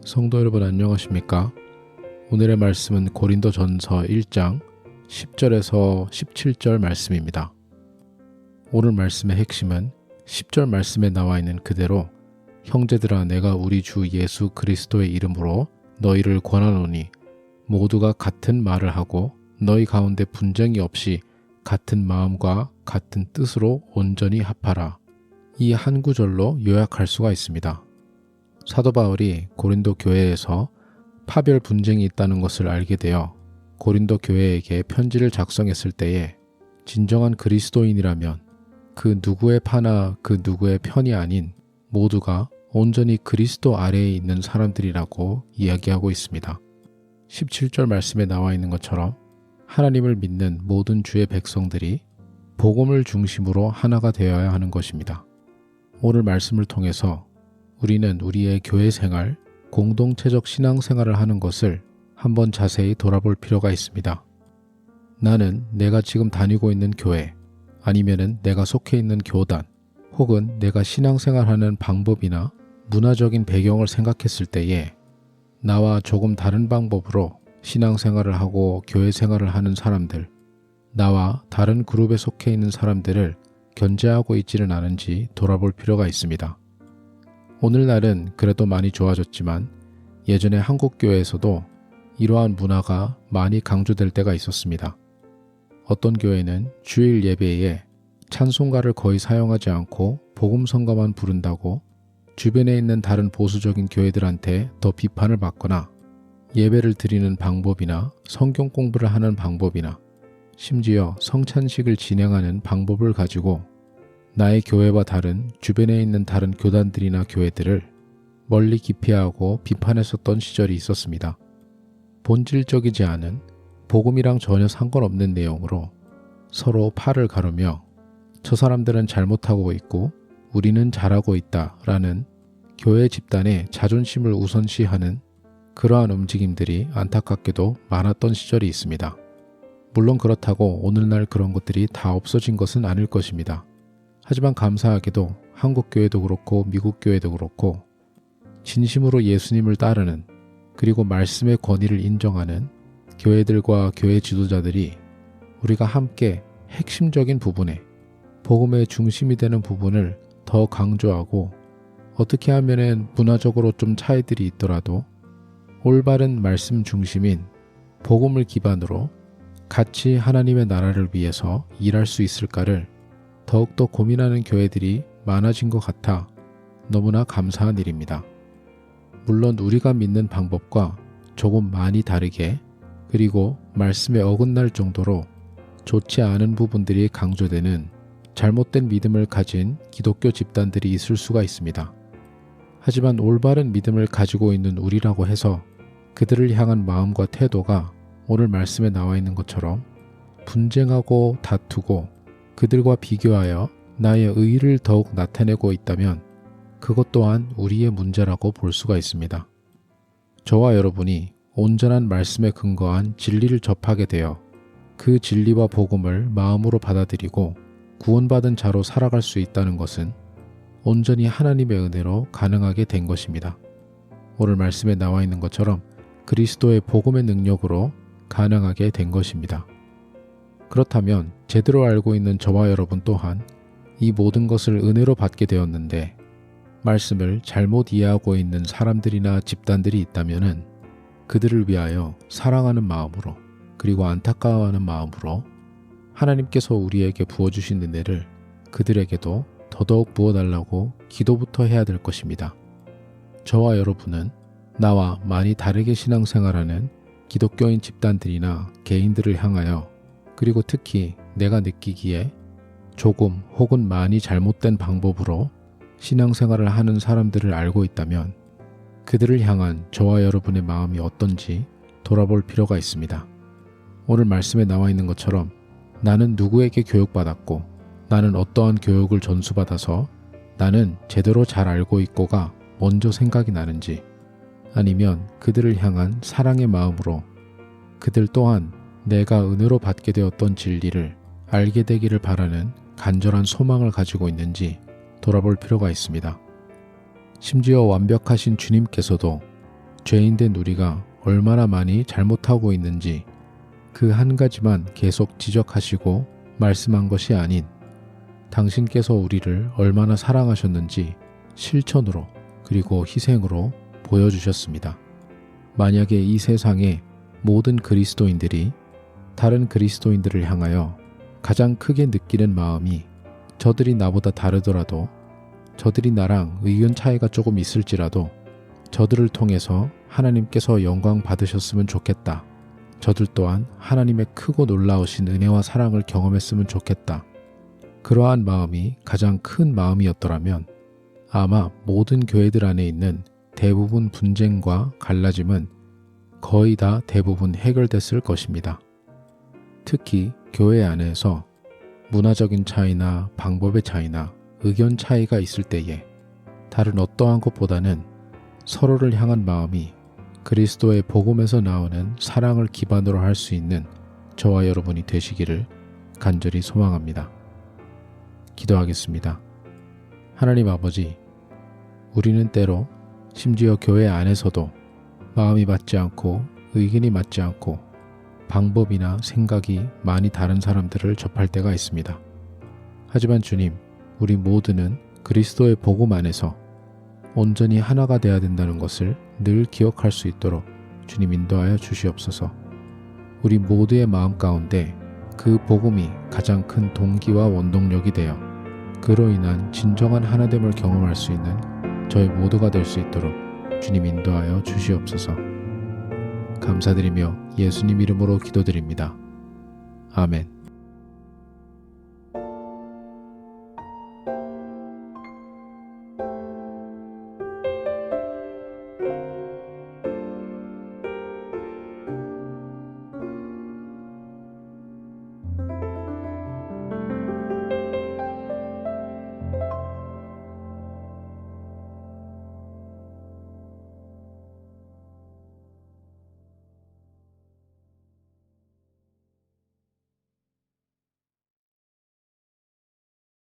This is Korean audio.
성도 여러분 안녕하십니까? 오늘의 말씀은 고린도전서 1장 10절에서 17절 말씀입니다. 오늘 말씀의 핵심은 10절 말씀에 나와 있는 그대로 형제들아 내가 우리 주 예수 그리스도의 이름으로 너희를 권하노니 모두가 같은 말을 하고 너희 가운데 분쟁이 없이 같은 마음과 같은 뜻으로 온전히 합하라. 이 한 구절로 요약할 수가 있습니다. 사도 바울이 고린도 교회에서 파별 분쟁이 있다는 것을 알게 되어 고린도 교회에게 편지를 작성했을 때에 진정한 그리스도인이라면 그 누구의 파나 그 누구의 편이 아닌 모두가 온전히 그리스도 아래에 있는 사람들이라고 이야기하고 있습니다. 17절 말씀에 나와 있는 것처럼 하나님을 믿는 모든 주의 백성들이 복음을 중심으로 하나가 되어야 하는 것입니다. 오늘 말씀을 통해서 우리는 우리의 교회 생활, 공동체적 신앙 생활을 하는 것을 한번 자세히 돌아볼 필요가 있습니다. 나는 내가 지금 다니고 있는 교회, 아니면은 내가 속해 있는 교단, 혹은 내가 신앙생활하는 방법이나 문화적인 배경을 생각했을 때에 나와 조금 다른 방법으로 신앙생활을 하고 교회 생활을 하는 사람들, 나와 다른 그룹에 속해 있는 사람들을 견제하고 있지는 않은지 돌아볼 필요가 있습니다. 오늘날은 그래도 많이 좋아졌지만 예전에 한국 교회에서도 이러한 문화가 많이 강조될 때가 있었습니다. 어떤 교회는 주일 예배에 찬송가를 거의 사용하지 않고 복음 성가만 부른다고 주변에 있는 다른 보수적인 교회들한테 더 비판을 받거나 예배를 드리는 방법이나 성경 공부를 하는 방법이나 심지어 성찬식을 진행하는 방법을 가지고 나의 교회와 다른 주변에 있는 다른 교단들이나 교회들을 멀리 기피하고 비판했었던 시절이 있었습니다. 본질적이지 않은 복음이랑 전혀 상관없는 내용으로 서로 팔을 가르며 저 사람들은 잘못하고 있고 우리는 잘하고 있다라는 교회 집단의 자존심을 우선시하는 그러한 움직임들이 안타깝게도 많았던 시절이 있습니다. 물론 그렇다고 오늘날 그런 것들이 다 없어진 것은 아닐 것입니다. 하지만 감사하게도 한국 교회도 그렇고 미국 교회도 그렇고 진심으로 예수님을 따르는 그리고 말씀의 권위를 인정하는 교회들과 교회 지도자들이 우리가 함께 핵심적인 부분에 복음의 중심이 되는 부분을 더 강조하고 어떻게 하면은 문화적으로 좀 차이들이 있더라도 올바른 말씀 중심인 복음을 기반으로 같이 하나님의 나라를 위해서 일할 수 있을까를 더욱더 고민하는 교회들이 많아진 것 같아 너무나 감사한 일입니다. 물론 우리가 믿는 방법과 조금 많이 다르게 그리고 말씀에 어긋날 정도로 좋지 않은 부분들이 강조되는 잘못된 믿음을 가진 기독교 집단들이 있을 수가 있습니다. 하지만 올바른 믿음을 가지고 있는 우리라고 해서 그들을 향한 마음과 태도가 오늘 말씀에 나와 있는 것처럼 분쟁하고 다투고 그들과 비교하여 나의 의의를 더욱 나타내고 있다면 그것 또한 우리의 문제라고 볼 수가 있습니다. 저와 여러분이 온전한 말씀에 근거한 진리를 접하게 되어 그 진리와 복음을 마음으로 받아들이고 구원받은 자로 살아갈 수 있다는 것은 온전히 하나님의 은혜로 가능하게 된 것입니다. 오늘 말씀에 나와 있는 것처럼 그리스도의 복음의 능력으로 가능하게 된 것입니다. 그렇다면 제대로 알고 있는 저와 여러분 또한 이 모든 것을 은혜로 받게 되었는데 말씀을 잘못 이해하고 있는 사람들이나 집단들이 있다면 그들을 위하여 사랑하는 마음으로 그리고 안타까워하는 마음으로 하나님께서 우리에게 부어주신 은혜를 그들에게도 더더욱 부어달라고 기도부터 해야 될 것입니다. 저와 여러분은 나와 많이 다르게 신앙생활하는 기독교인 집단들이나 개인들을 향하여 그리고 특히 내가 느끼기에 조금 혹은 많이 잘못된 방법으로 신앙생활을 하는 사람들을 알고 있다면 그들을 향한 저와 여러분의 마음이 어떤지 돌아볼 필요가 있습니다. 오늘 말씀에 나와 있는 것처럼 나는 누구에게 교육받았고 나는 어떠한 교육을 전수받아서 나는 제대로 잘 알고 있고가 먼저 생각이 나는지 아니면 그들을 향한 사랑의 마음으로 그들 또한 내가 은혜로 받게 되었던 진리를 알게 되기를 바라는 간절한 소망을 가지고 있는지 돌아볼 필요가 있습니다. 심지어 완벽하신 주님께서도 죄인된 우리가 얼마나 많이 잘못하고 있는지 그 한 가지만 계속 지적하시고 말씀한 것이 아닌 당신께서 우리를 얼마나 사랑하셨는지 실천으로 그리고 희생으로 보여주셨습니다. 만약에 이 세상의 모든 그리스도인들이 다른 그리스도인들을 향하여 가장 크게 느끼는 마음이 저들이 나보다 다르더라도 저들이 나랑 의견 차이가 조금 있을지라도 저들을 통해서 하나님께서 영광 받으셨으면 좋겠다. 저들 또한 하나님의 크고 놀라우신 은혜와 사랑을 경험했으면 좋겠다. 그러한 마음이 가장 큰 마음이었더라면 아마 모든 교회들 안에 있는 대부분 분쟁과 갈라짐은 거의 다 대부분 해결됐을 것입니다. 특히 교회 안에서 문화적인 차이나 방법의 차이나 의견 차이가 있을 때에 다른 어떠한 것보다는 서로를 향한 마음이 그리스도의 복음에서 나오는 사랑을 기반으로 할 수 있는 저와 여러분이 되시기를 간절히 소망합니다. 기도하겠습니다. 하나님 아버지, 우리는 때로 심지어 교회 안에서도 마음이 맞지 않고 의견이 맞지 않고 방법이나 생각이 많이 다른 사람들을 접할 때가 있습니다. 하지만 주님, 우리 모두는 그리스도의 복음 안에서 온전히 하나가 되어야 된다는 것을 늘 기억할 수 있도록 주님 인도하여 주시옵소서. 우리 모두의 마음 가운데 그 복음이 가장 큰 동기와 원동력이 되어 그로 인한 진정한 하나됨을 경험할 수 있는 저희 모두가 될 수 있도록 주님 인도하여 주시옵소서. 감사드리며 예수님 이름으로 기도드립니다. 아멘.